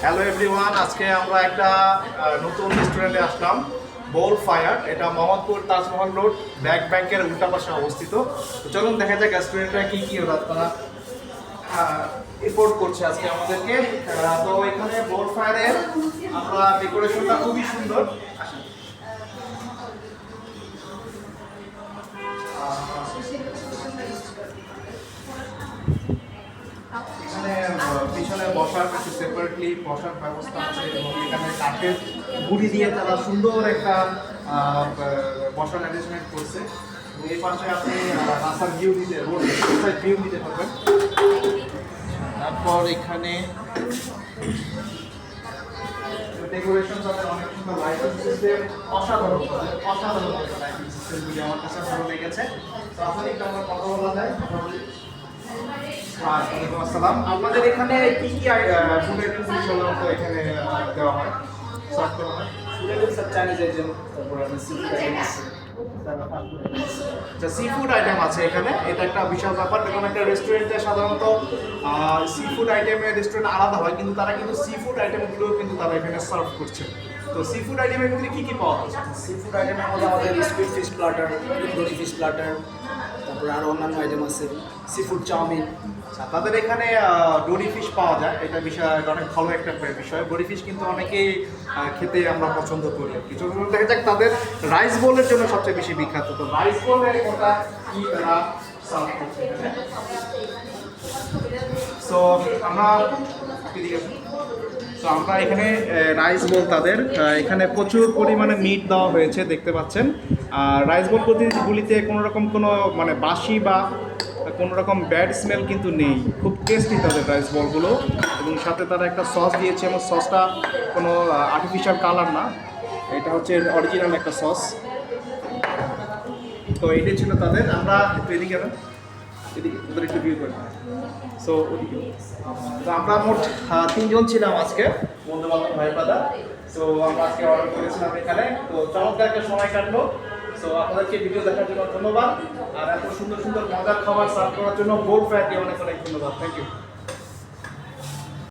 Hello everyone, আজকে আমরা একটা নতুন রেস্টুরেন্টে আসলাম, বোল ফায়ার। এটা মোহাম্মদপুর তাজমহল রোড ব্যাংকের উল্টা পাশে অবস্থিত। তো চলুন দেখা যাক রেস্টুরেন্টটা কি কি তারা রিপোর্ট করছে আজকে আমাদেরকে। তো এখানে বোল ফায়ারের আমরা ডেকোরেশনটা খুবই সুন্দর। এখানে পিছনে বসার কিছু সেপারেটলি বসার ব্যবস্থা আছে এবং এখানে কাঠের গুড়ি দিয়ে তারা সুন্দর একটা বসার অ্যারেঞ্জমেন্ট করছে। এই পাশে আপনি রাস্তার ভিউ দিতে রোড সাইড ভিউ দিতে পারবেন। তারপর এখানে ডেকোরেশন তাদের অনেক সুন্দর লাইটিং সিস্টেম, অসাধারণ অসাধারণ লাইটিং সিস্টেমগুলি আমার কাছে ভালো লেগেছে। তো আসলে একটু আমরা কথা বলা যায়। ওয়ালাইকুম আসসালাম। আপনাদের এখানে কি কি ফুডের সাধারণত এখানে দেওয়া হয়, সার্ভ করা হয়? ফুডের সব চাইনিজ আইটেম, তারপর আপনার সি ফুড আইটেম আছে। আচ্ছা, সি ফুড আইটেম আছে এখানে, এটা একটা বিশাল ব্যাপার। দেখুন, একটা রেস্টুরেন্টে সাধারণত সি ফুড আইটেমের রেস্টুরেন্ট আলাদা হয়, কিন্তু তারা কিন্তু সি ফুড আইটেমগুলো কিন্তু তারা এখানে সার্ভ করছে। তো সি ফুড আইটেমের ভিতরে কি কি পাওয়া যাচ্ছে? সি ফুড আইটেমের মধ্যে আমাদের squid fish platter, Indori fish platter, তারপরে আরও অন্যান্য আইটেম আছে, সি ফুড চাউমিন। আচ্ছা, তাদের এখানে ডোরি ফিশ পাওয়া যায়, এটা বিষয় অনেক ভালো একটা বিষয়। ডোরি ফিশ কিন্তু অনেকেই খেতে আমরা পছন্দ করি। কিছু দেখা যাক তাদের রাইস বোলের জন্য সবচেয়ে বেশি বিখ্যাত। তো রাইস বোলের ওটা কি তারা সার্ভ করছে এখানে। সো আমরা এখানে রাইস বোল তাদের এখানে প্রচুর পরিমাণে মিট দেওয়া হয়েছে দেখতে পাচ্ছেন। আর রাইস বোল গুলিতে কোনো রকম কোনো মানে বাসি বা কোনো রকম ব্যাড স্মেল কিন্তু নেই, খুব টেস্টি তাদের রাইস বলগুলো। এবং সাথে তারা একটা সস দিয়েছে এবং সসটা কোনো আর্টিফিশিয়াল কালার না, এটা হচ্ছে অরিজিনাল একটা সস। তো এটাই ছিল তাদের। আমরা একটু এদিকে ওদের একটু ভিউ করি। সো ওদিকে তো আমরা মোট 3 জন ছিলাম আজকে, বন্ধু বান্ধব ভাই দাদা। সো আমরা আজকে অর্ডার করেছিলাম এখানে। তো চমৎকার একটা সময় কাটলো। সো আপনাদেরকে ভিডিও দেখার জন্য ধন্যবাদ, আর এত সুন্দর সুন্দর মজার খাবার সার্ভ করার জন্য বোল ফায়ারকে অনেক অনেক ধন্যবাদ। Thank you.